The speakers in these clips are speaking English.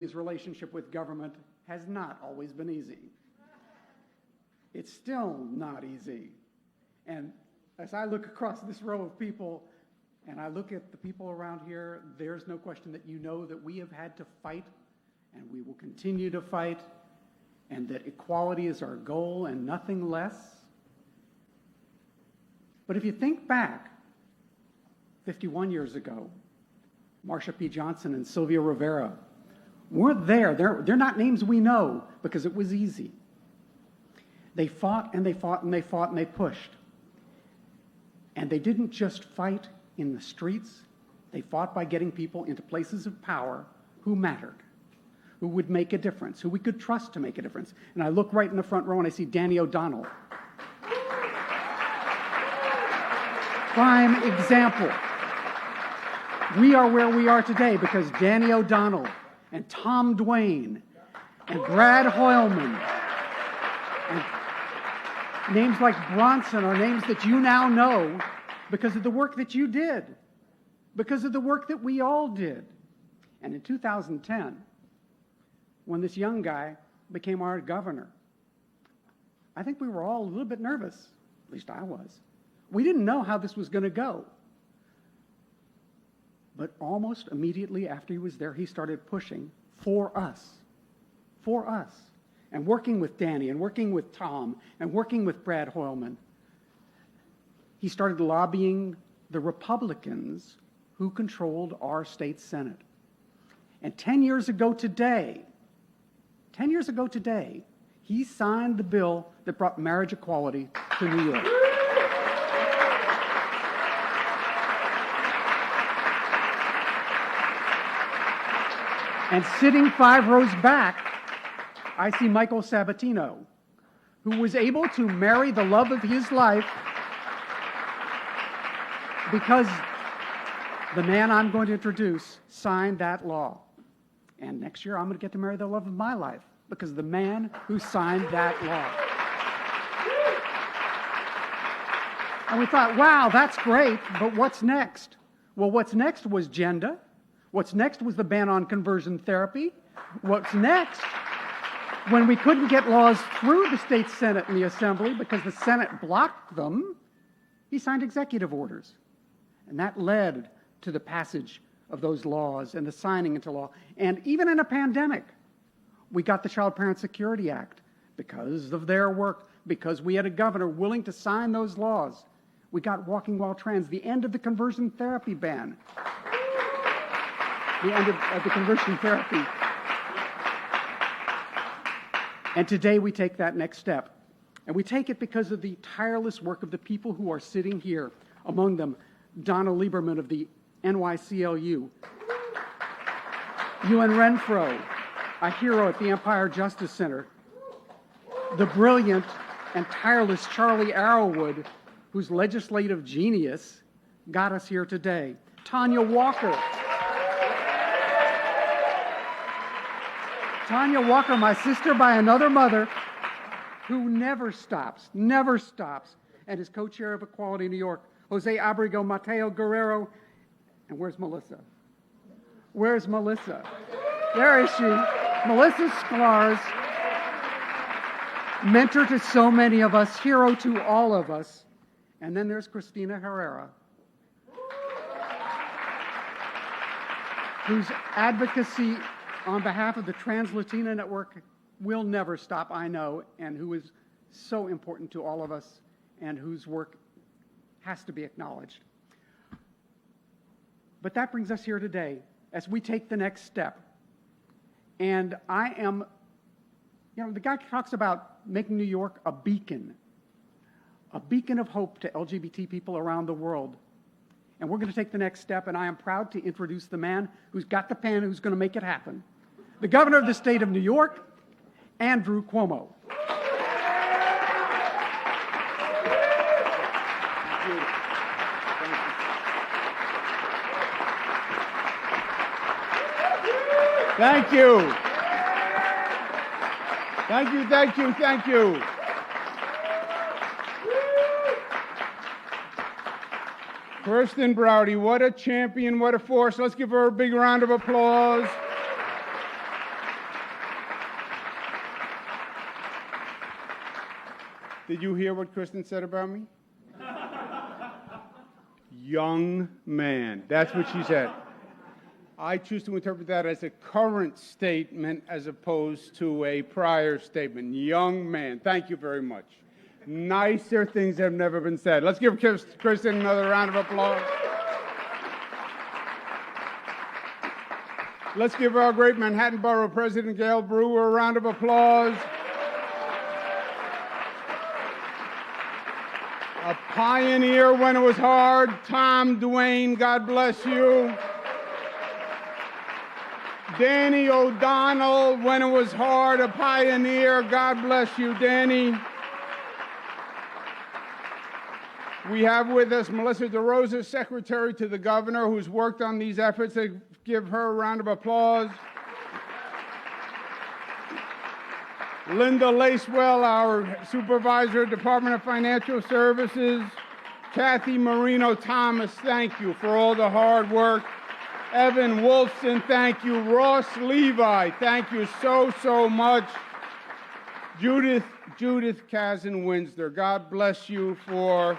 His relationship with government has not always been easy. It's still not easy. And as I look across this row of people, and I look at the people around here, there's no question that you know that we have had to fight, and we will continue to fight, and that equality is our goal and nothing less. But if you think back 51 years ago, Marsha P. Johnson and Sylvia Rivera weren't there. They're not names we know because it was easy. They fought and they fought and they fought and they pushed. And they didn't just fight in the streets. They fought by getting people into places of power who mattered, who would make a difference, who we could trust to make a difference. And I look right in the front row and I see Danny O'Donnell. Prime example. We are where we are today because Danny O'Donnell and Tom Duane and Brad Hoylman and names like Bronson are names that you now know because of the work that you did, because of the work that we all did. And in 2010, when this young guy became our governor, I think we were all a little bit nervous, at least I was. We didn't know how this was going to go. But almost immediately after he was there, he started pushing for us, and working with Danny and working with Tom and working with Brad Hoylman. He started lobbying the Republicans who controlled our state Senate. And 10 years ago today, he signed the bill that brought marriage equality to New York. And sitting 5 rows back, I see Michael Sabatino, who was able to marry the love of his life because the man I'm going to introduce signed that law. And next year I'm going to get to marry the love of my life because the man who signed that law. And we thought, wow, that's great, but what's next? Well, what's next was gender. What's next was the ban on conversion therapy. What's next, when we couldn't get laws through the state Senate and the Assembly because the Senate blocked them, he signed executive orders. And that led to the passage of those laws and the signing into law. And even in a pandemic, we got the Child Parent Security Act because of their work, because we had a governor willing to sign those laws. We got Walking While Trans, the end of the conversion therapy ban. The end of the conversion therapy. And today we take that next step. And we take it because of the tireless work of the people who are sitting here. Among them, Donna Lieberman of the NYCLU, Ewan Renfro, a hero at the Empire Justice Center, the brilliant and tireless Charlie Arrowwood, whose legislative genius got us here today, Tanya Walker, my sister by another mother, who never stops, and is co-chair of Equality New York, Jose Abrigo Mateo Guerrero, and where's Melissa? Where's Melissa? There is she, Melissa Sklarz, mentor to so many of us, hero to all of us, and then there's Christina Herrera, whose advocacy on behalf of the Trans Latina Network will never stop, I know, and who is so important to all of us and whose work has to be acknowledged. But that brings us here today as we take the next step. And I am, the guy talks about making New York a beacon of hope to LGBT people around the world. And we're going to take the next step, and I am proud to introduce the man who's got the pen, who's going to make it happen. The governor of the state of New York, Andrew Cuomo. Thank you. Thank you, thank you, thank you. Kirsten Browdy, what a champion, what a force. Let's give her a big round of applause. Did you hear what Kristen said about me? Young man. That's what she said. I choose to interpret that as a current statement as opposed to a prior statement. Young man. Thank you very much. Nicer things have never been said. Let's give Kristen another round of applause. Let's give our great Manhattan Borough President Gail Brewer a round of applause. A pioneer when it was hard, Tom Duane, God bless you. Danny O'Donnell, when it was hard, a pioneer, God bless you, Danny. We have with us Melissa DeRosa, Secretary to the Governor, who's worked on these efforts. Give her a round of applause. Linda Lacewell, our Supervisor, Department of Financial Services. Kathy Marino Thomas, thank you for all the hard work. Evan Wolfson, thank you. Ross Levi, thank you so much. Judith Kazan-Winsler, God bless you for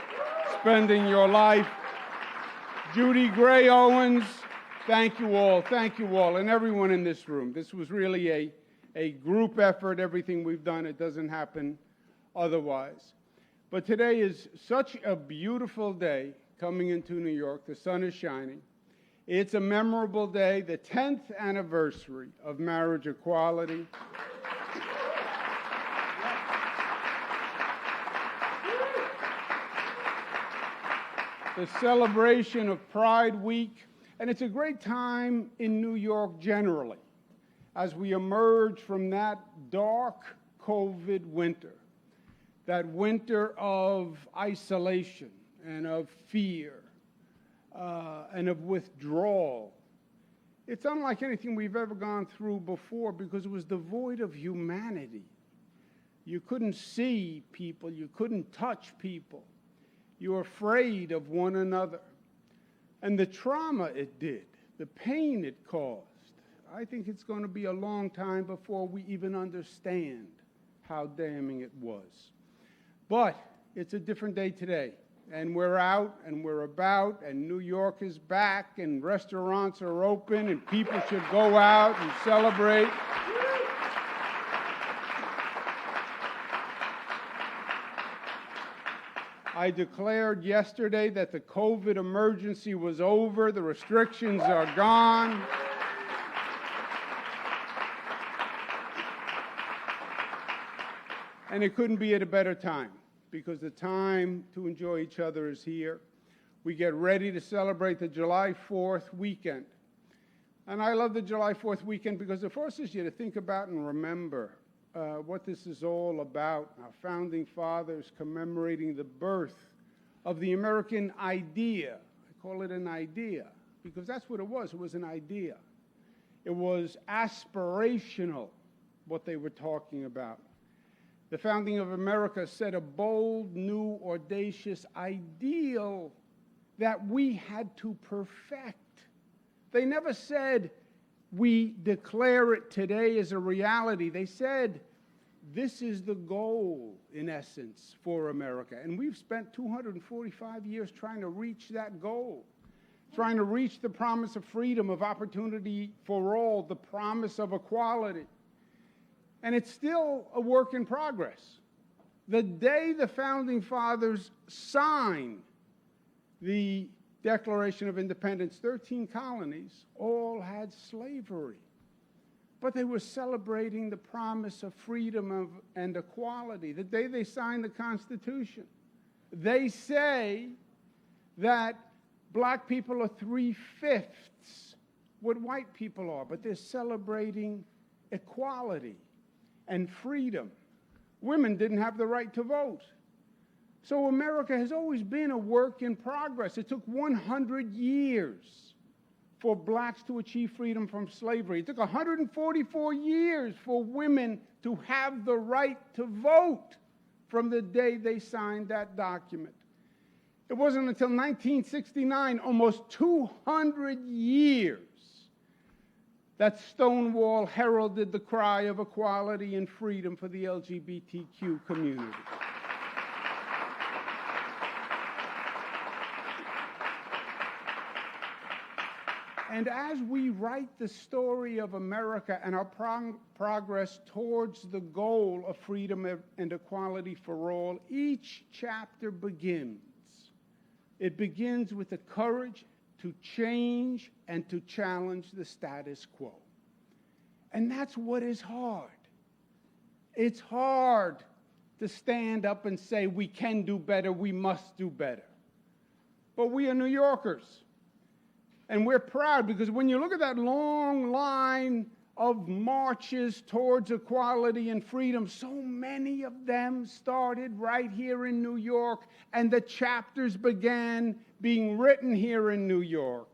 spending your life. Judy Gray Owens, thank you all, and everyone in this room. This was really a group effort, everything we've done. It doesn't happen otherwise. But today is such a beautiful day coming into New York. The sun is shining. It's a memorable day, the 10th anniversary of marriage equality. The celebration of Pride Week, and it's a great time in New York generally as we emerge from that dark COVID winter, that winter of isolation and of fear and of withdrawal. It's unlike anything we've ever gone through before because it was devoid of humanity. You couldn't see people, you couldn't touch people. You were afraid of one another. And the trauma it did, the pain it caused, I think it's going to be a long time before we even understand how damning it was. But it's a different day today. And we're out and we're about, and New York is back, and restaurants are open, and people should go out and celebrate. I declared yesterday that the COVID emergency was over, the restrictions are gone. And it couldn't be at a better time, because the time to enjoy each other is here. We get ready to celebrate the July 4th weekend. And I love the July 4th weekend because it forces you to think about and remember what this is all about. Our founding fathers commemorating the birth of the American idea. I call it an idea because that's what it was. It was an idea. It was aspirational, what they were talking about. The founding of America set a bold, new, audacious ideal that we had to perfect. They never said, we declare it today as a reality. They said, this is the goal, in essence, for America. And we've spent 245 years trying to reach that goal, trying to reach the promise of freedom, of opportunity for all, the promise of equality. And it's still a work in progress. The day the Founding Fathers signed the Declaration of Independence, 13 colonies all had slavery. But they were celebrating the promise of freedom and equality. The day they signed the Constitution, they say that black people are 3/5 what white people are, but they're celebrating equality and freedom. Women didn't have the right to vote. So America has always been a work in progress. It took 100 years for blacks to achieve freedom from slavery. It took 144 years for women to have the right to vote from the day they signed that document. It wasn't until 1969, almost 200 years, that Stonewall heralded the cry of equality and freedom for the LGBTQ community. And as we write the story of America and our progress towards the goal of freedom and equality for all, each chapter begins. It begins with the courage to change and to challenge the status quo. And that's what is hard. It's hard to stand up and say we can do better, we must do better. But we are New Yorkers. And we're proud because when you look at that long line of marches towards equality and freedom, so many of them started right here in New York, and the chapters began being written here in New York.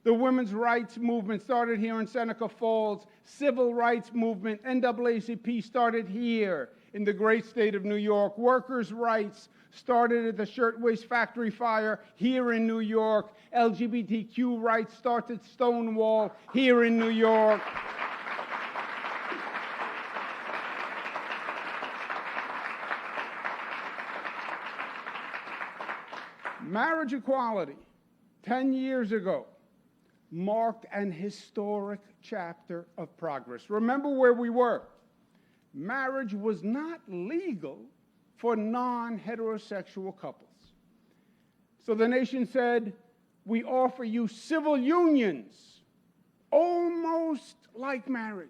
The women's rights movement started here in Seneca Falls. Civil rights movement, NAACP, started here in the great state of New York. Workers' rights started at the Shirtwaist Factory fire here in New York. LGBTQ rights started Stonewall here in New York. Marriage equality, 10 years ago, marked an historic chapter of progress. Remember where we were. Marriage was not legal for non-heterosexual couples. So the nation said, we offer you civil unions, almost like marriage.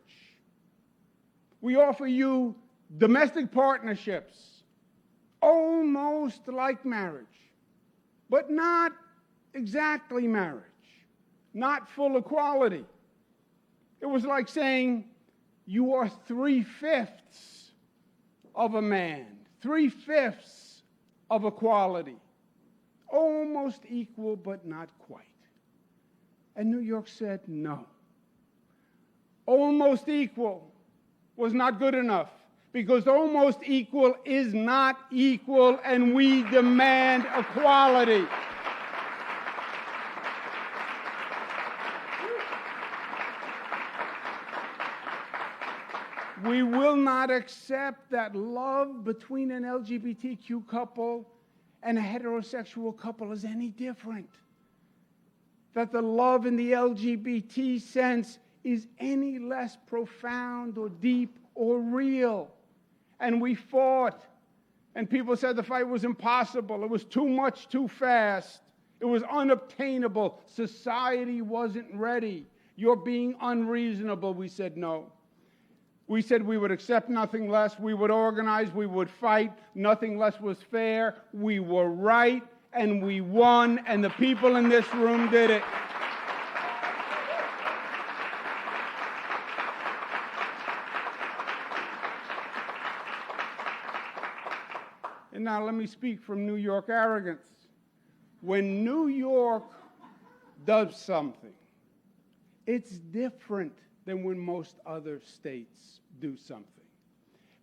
We offer you domestic partnerships, almost like marriage, but not exactly marriage, not full equality. It was like saying, you are 3/5 of a man, 3/5 of equality, almost equal but not quite. And New York said no. Almost equal was not good enough because almost equal is not equal, and we demand equality. We will not accept that love between an LGBTQ couple and a heterosexual couple is any different. That the love in the LGBT sense is any less profound or deep or real. And we fought, and people said the fight was impossible. It was too much too fast. It was unobtainable. Society wasn't ready. You're being unreasonable. We said no. We said we would accept nothing less. We would organize. We would fight. Nothing less was fair. We were right, and we won, and the people in this room did it. And now let me speak from New York arrogance. When New York does something, it's different than when most other states do something.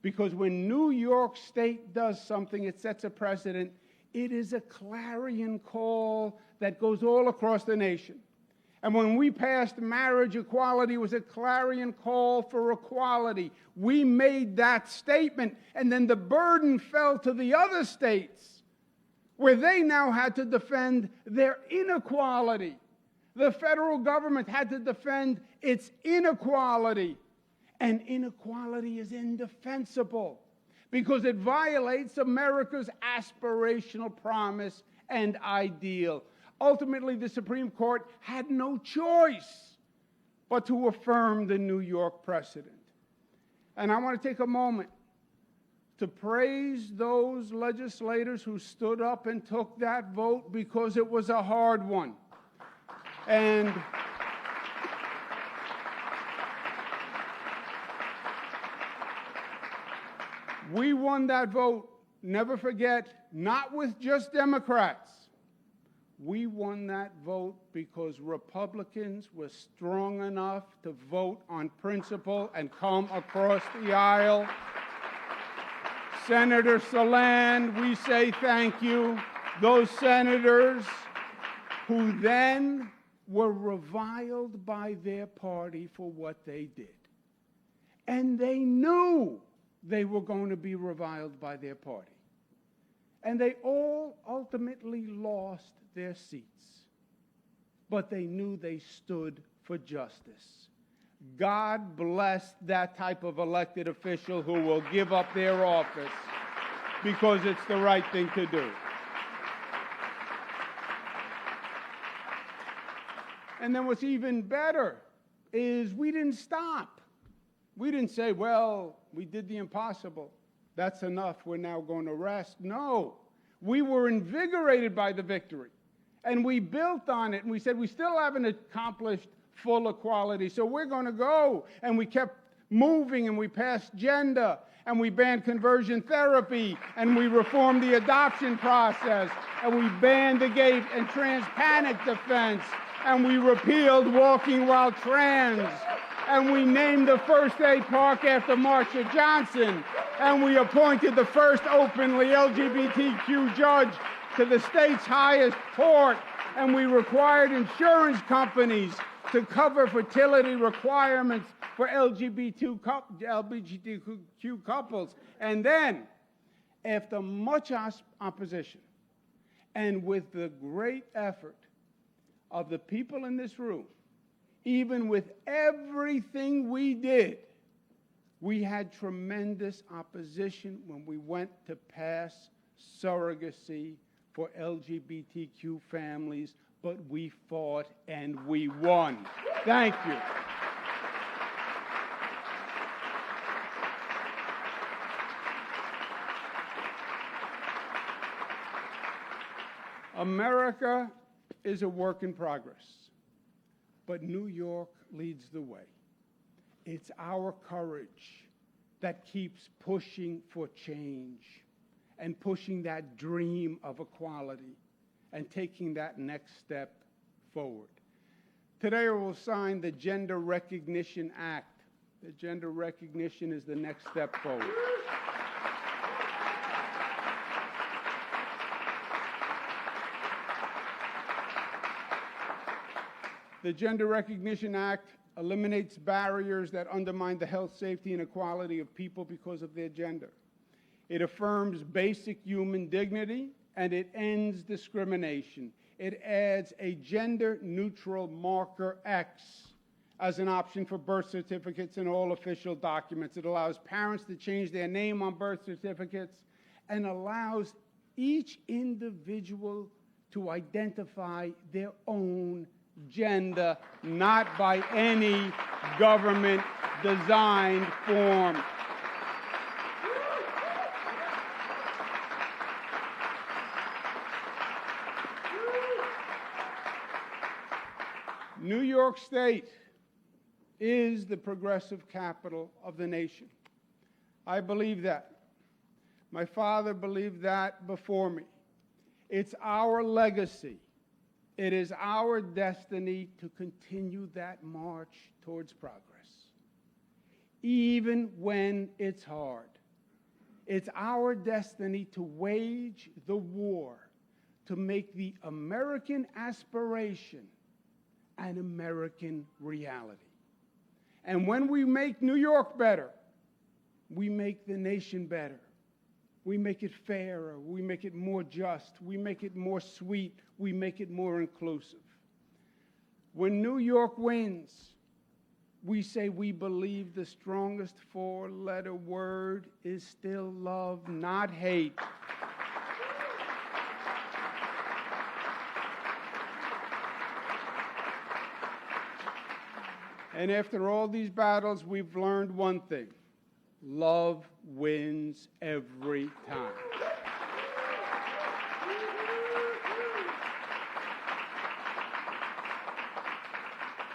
Because when New York State does something, it sets a precedent. It is a clarion call that goes all across the nation. And when we passed marriage equality, it was a clarion call for equality. We made that statement, and then the burden fell to the other states, where they now had to defend their inequality. The federal government had to defend its inequality. And inequality is indefensible because it violates America's aspirational promise and ideal. Ultimately, the Supreme Court had no choice but to affirm the New York precedent. And I want to take a moment to praise those legislators who stood up and took that vote, because it was a hard one. And we won that vote, never forget, not with just Democrats. We won that vote because Republicans were strong enough to vote on principle and come across the aisle. Senator Saland, we say thank you. Those senators who then were reviled by their party for what they did. And they knew they were going to be reviled by their party. And they all ultimately lost their seats. But they knew they stood for justice. God bless that type of elected official who will give up their office because it's the right thing to do. And then what's even better is we didn't stop. We didn't say, well, we did the impossible. That's enough. We're now going to rest. No. We were invigorated by the victory. And we built on it. And we said, we still haven't accomplished full equality, so we're going to go. And we kept moving, and we passed gender, and we banned conversion therapy, and we reformed the adoption process, and we banned the gay and trans panic defense, and we repealed walking while trans, and we named the First Aid Park after Marsha Johnson, and we appointed the first openly LGBTQ judge to the state's highest court, and we required insurance companies to cover fertility requirements for LGBTQ couples. And then, after much opposition, and with the great effort of the people in this room, even with everything we did, we had tremendous opposition when we went to pass surrogacy for LGBTQ families, but we fought and we won. Thank you. America is a work in progress, but New York leads the way. It's our courage that keeps pushing for change and pushing that dream of equality and taking that next step forward. Today we will sign the Gender Recognition Act. The gender recognition is the next step forward. The Gender Recognition Act eliminates barriers that undermine the health, safety, and equality of people because of their gender. It affirms basic human dignity, and it ends discrimination. It adds a gender-neutral marker X as an option for birth certificates and all official documents. It allows parents to change their name on birth certificates and allows each individual to identify their own gender, not by any government-designed form. New York State is the progressive capital of the nation. I believe that. My father believed that before me. It's our legacy. It is our destiny to continue that march towards progress, even when it's hard. It's our destiny to wage the war to make the American aspiration an American reality. And when we make New York better, we make the nation better. We make it fairer. We make it more just. We make it more sweet. We make it more inclusive. When New York wins, we say we believe the strongest four-letter word is still love, not hate. And after all these battles, we've learned one thing. Love wins every time.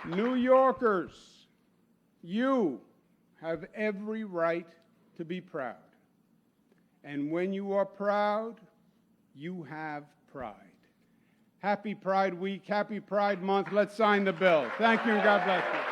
New Yorkers, you have every right to be proud. And when you are proud, you have pride. Happy Pride Week, happy Pride Month. Let's sign the bill. Thank you and God bless you.